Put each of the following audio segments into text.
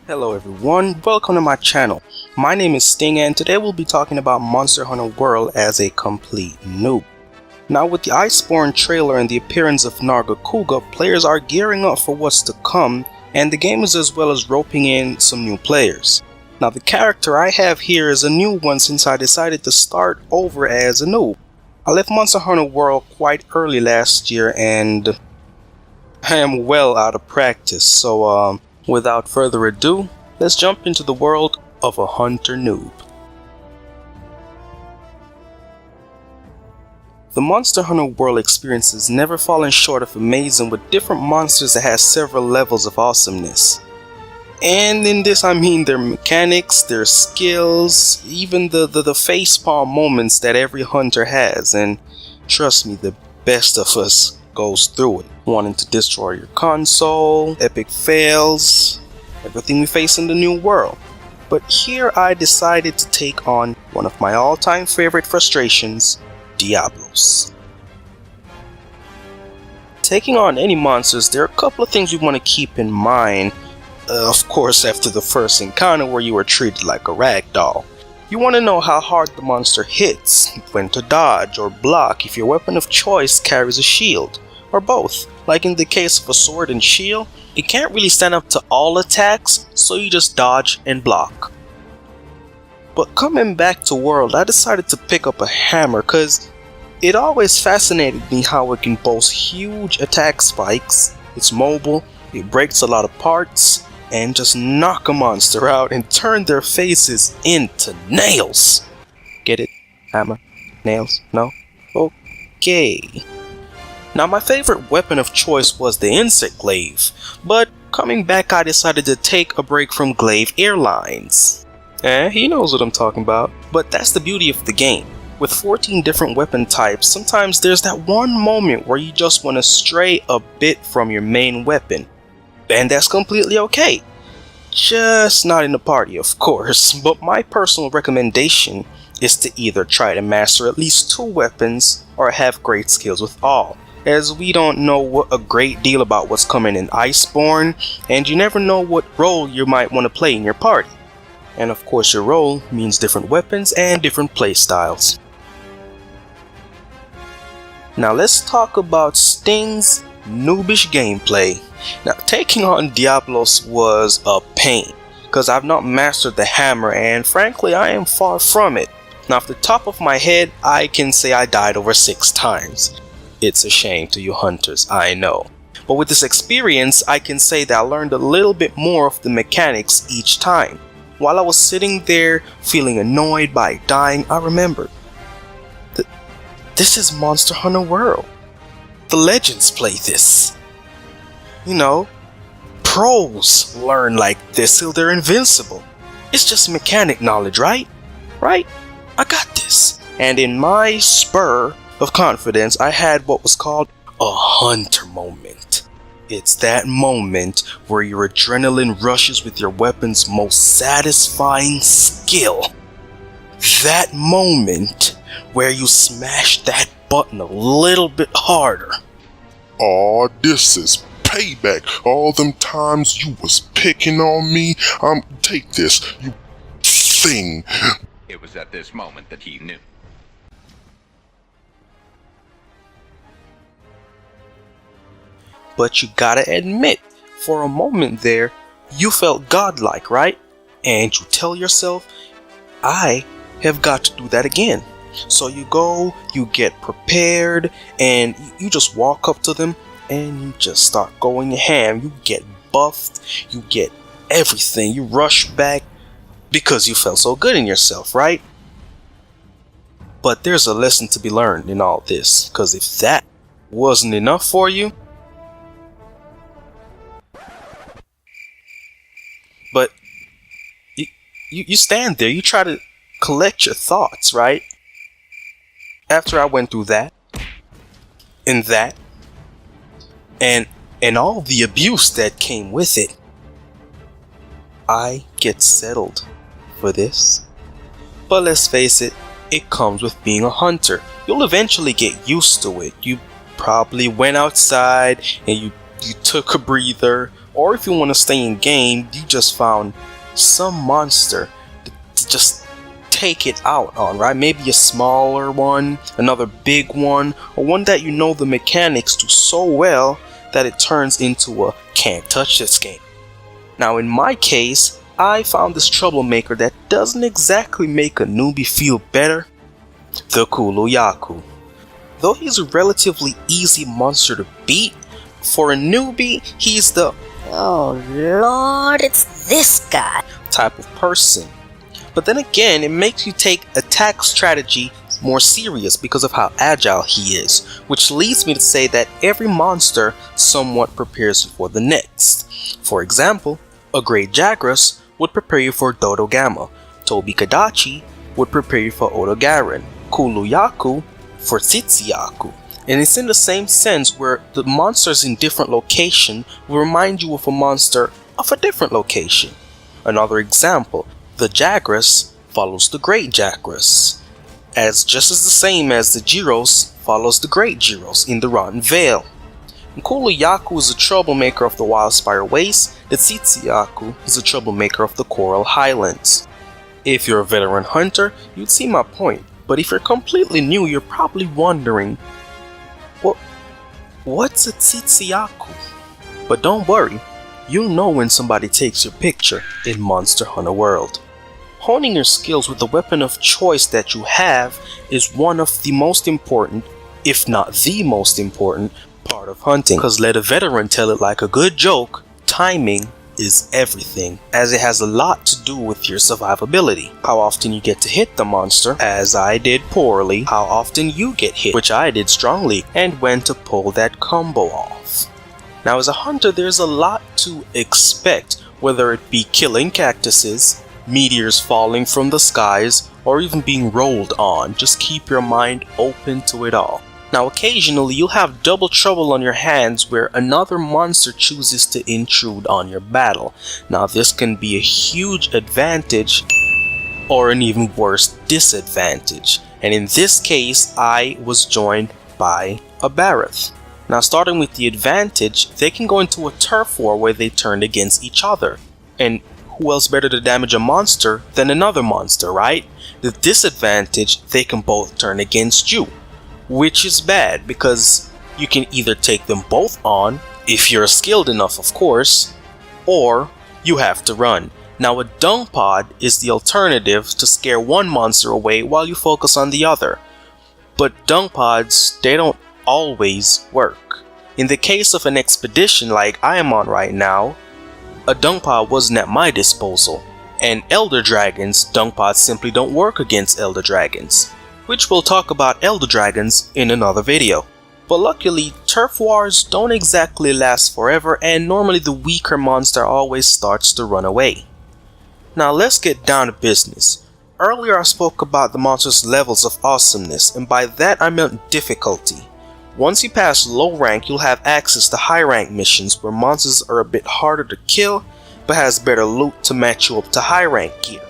Hello everyone, welcome to my channel. My name is Styngg and today we'll be talking about Monster Hunter World as a complete noob. Now with the Iceborne trailer and the appearance of Nargacuga, players are gearing up for what's to come, and the game is as well as roping in some new players. Now the character I have here is a new one since I decided to start over as a noob. I left Monster Hunter World quite early last year and I am well out of practice, so without further ado, let's jump into the world of a hunter noob. The Monster Hunter World experience has never fallen short of amazing, with different monsters that has several levels of awesomeness. And in this I mean their mechanics, their skills, even the facepalm moments that every hunter has, and trust me, the best of us goes through it. Wanting to destroy your console, epic fails, everything we face in the new world. But here I decided to take on one of my all-time favorite frustrations, Diablos. Taking on any monsters, there are a couple of things we want to keep in mind. Of course, after the first encounter where you are treated like a rag doll. You want to know how hard the monster hits, when to dodge or block if your weapon of choice carries a shield, or both. Like in the case of a sword and shield, it can't really stand up to all attacks, so you just dodge and block. But coming back to World, I decided to pick up a hammer cause it always fascinated me how it can boast huge attack spikes, it's mobile, it breaks a lot of parts, and just knock a monster out and turn their faces into nails. Get it? Hammer? Nails? No? Okay. Now my favorite weapon of choice was the insect glaive, but coming back I decided to take a break from Glaive Airlines. He knows what I'm talking about. But that's the beauty of the game. With 14 different weapon types, sometimes there's that one moment where you just want to stray a bit from your main weapon. And that's completely okay. Just not in the party, of course, but my personal recommendation is to either try to master at least 2 weapons or have great skills with all, as we don't know a great deal about what's coming in Iceborne, and you never know what role you might want to play in your party. And of course your role means different weapons and different playstyles. Now let's talk about Styng's noobish gameplay. Now taking on Diablos was a pain, cause I've not mastered the hammer and frankly I am far from it. Now off the top of my head I can say I died over 6 times. It's a shame to you hunters, I know. But with this experience I can say that I learned a little bit more of the mechanics each time. While I was sitting there feeling annoyed by dying, I remembered that this is Monster Hunter World. The legends play this. You know, pros learn like this till they're invincible. It's just mechanic knowledge, right? Right? I got this. And in my spur of confidence, I had what was called a hunter moment. It's that moment where your adrenaline rushes with your weapon's most satisfying skill. That moment where you smash that button a little bit harder. Aw, this is payback. All them times you was picking on me, take this, you thing. It was at this moment that he knew. But you gotta admit, for a moment there, you felt godlike, right? And you tell yourself, I have got to do that again. So you go, you get prepared, and you just walk up to them, and you just start going ham. You get buffed, you get everything, you rush back, because you felt so good in yourself, right? But there's a lesson to be learned in all this, because if that wasn't enough for you, but you stand there, you try to collect your thoughts, right? After I went through that, and that, and all the abuse that came with it, I get settled for this. But let's face it, it comes with being a hunter. You'll eventually get used to it. You probably went outside and you took a breather, Or if you want to stay in game, you just found some monster to just take it out on, right? Maybe a smaller one, another big one, or one that you know the mechanics to so well that it turns into a can't touch this game. Now in my case, I found this troublemaker that doesn't exactly make a newbie feel better, the Kulu-Yaku. Though he's a relatively easy monster to beat, for a newbie, he's the "Oh Lord, it's this guy" type of person. But then again, it makes you take attack strategy more serious because of how agile he is, which leads me to say that every monster somewhat prepares you for the next. For example, a Great Jagras would prepare you for Dodo Gamma, Tobi Kadachi would prepare you for Odogaron, Kulu-Yaku for Tsitsiyaku. And it's in the same sense where the monsters in different location will remind you of a monster of a different location. Another example, the Jagras follows the Great Jagras, as just as the same as the Gyros follows the Great Gyros in the Rotten Vale. And Kulu-Yaku is a troublemaker of the Wildspire Waste, the Tsitsiyaku is a troublemaker of the Coral Highlands. If you're a veteran hunter, you'd see my point, but if you're completely new, you're probably wondering, what's a Tsitsiyaku? But don't worry, you'll know when somebody takes your picture in Monster Hunter World. Honing your skills with the weapon of choice that you have is one of the most important, if not the most important, part of hunting. Because let a veteran tell it like a good joke, timing is everything, as it has a lot to do with your survivability. How often you get to hit the monster, as I did poorly, how often you get hit, which I did strongly, and when to pull that combo off. Now as a hunter, there's a lot to expect, whether it be killing cactuses, meteors falling from the skies, or even being rolled on. Just keep your mind open to it all. Now occasionally you'll have double trouble on your hands where another monster chooses to intrude on your battle. Now this can be a huge advantage or an even worse disadvantage. And in this case I was joined by a Barroth. Now starting with the advantage, they can go into a turf war where they turn against each other. And who else better to damage a monster than another monster, right? The disadvantage, they can both turn against you. Which is bad because you can either take them both on, if you're skilled enough of course, or you have to run. Now a dung pod is the alternative to scare one monster away while you focus on the other. But dung pods, they don't always work. In the case of an expedition like I am on right now, a dung pod wasn't at my disposal. And Elder Dragons, dung pods simply don't work against Elder Dragons, which we'll talk about Elder Dragons in another video. But luckily, turf wars don't exactly last forever, and normally the weaker monster always starts to run away. Now let's get down to business. Earlier I spoke about the monster's levels of awesomeness, and by that I meant difficulty. Once you pass low rank, you'll have access to high rank missions where monsters are a bit harder to kill, but has better loot to match you up to high rank gear.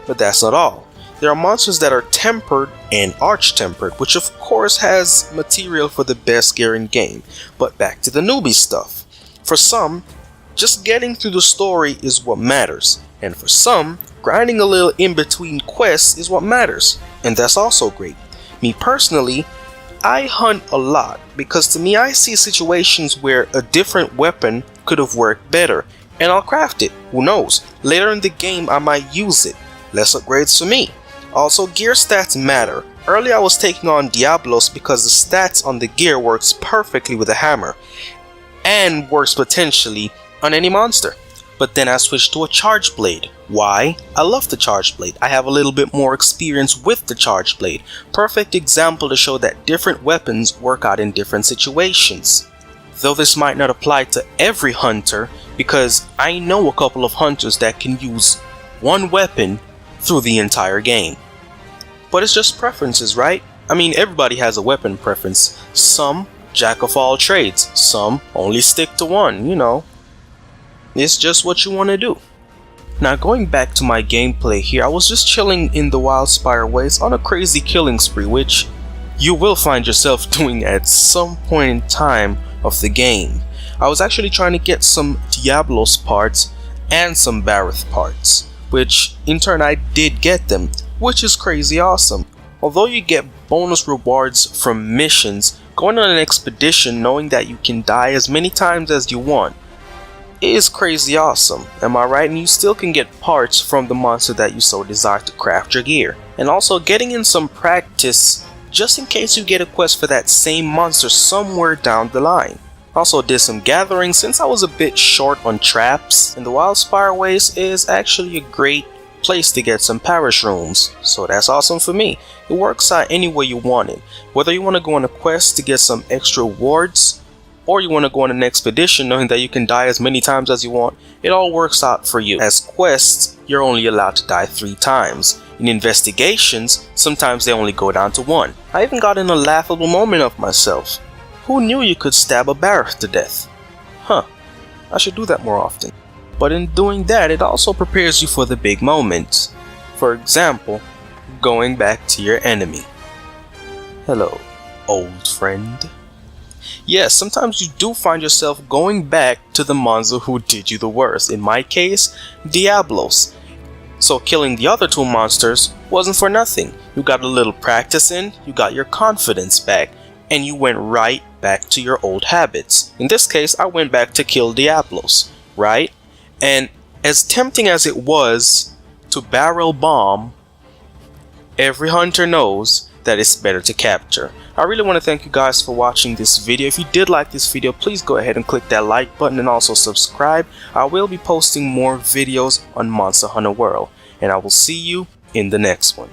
But that's not all. There are monsters that are tempered and arch-tempered, which of course has material for the best gear in game. But back to the newbie stuff. For some, just getting through the story is what matters. And for some, grinding a little in between quests is what matters. And that's also great. Me personally, I hunt a lot because to me I see situations where a different weapon could have worked better. And I'll craft it, who knows. Later in the game I might use it. Less upgrades for me. Also, gear stats matter. Earlier I was taking on Diablos because the stats on the gear works perfectly with a hammer, and works potentially on any monster. But then I switched to a charge blade. Why? I love the charge blade. I have a little bit more experience with the charge blade. Perfect example to show that different weapons work out in different situations. Though this might not apply to every hunter, because I know a couple of hunters that can use one weapon through the entire game. But it's just preferences, right? I mean, everybody has a weapon preference. Some jack of all trades, some only stick to one, you know. It's just what you want to do. Now going back to my gameplay here, I was just chilling in the Wildspire Waste on a crazy killing spree, which you will find yourself doing at some point in time of the game. I was actually trying to get some Diablos parts and some Barroth parts, which in turn I did get them, which is crazy awesome. Although you get bonus rewards from missions, going on an expedition knowing that you can die as many times as you want is crazy awesome, am I right? And you still can get parts from the monster that you so desire to craft your gear. And also getting in some practice just in case you get a quest for that same monster somewhere down the line. Also did some gathering since I was a bit short on traps, and the Wildspire Waste is actually a great place to get some parish rooms, so that's awesome for me. It works out any way you want it, whether you want to go on a quest to get some extra rewards, or you want to go on an expedition knowing that you can die as many times as you want. It all works out for you. As quests, you're only allowed to die 3 times. In investigations, sometimes they only go down to 1. I even got in a laughable moment of myself. Who knew you could stab a Barroth to death? Huh, I should do that more often. But in doing that, it also prepares you for the big moments. For example, going back to your enemy. Hello, old friend. Yes, sometimes you do find yourself going back to the monster who did you the worst. In my case, Diablos. So killing the other 2 monsters wasn't for nothing. You got a little practice in, you got your confidence back, and you went right back to your old habits. In this case, I went back to kill Diablos, right? And as tempting as it was to barrel bomb, every hunter knows that it's better to capture. I really want to thank you guys for watching this video. If you did like this video, please go ahead and click that like button and also subscribe. I will be posting more videos on Monster Hunter World, and I will see you in the next one.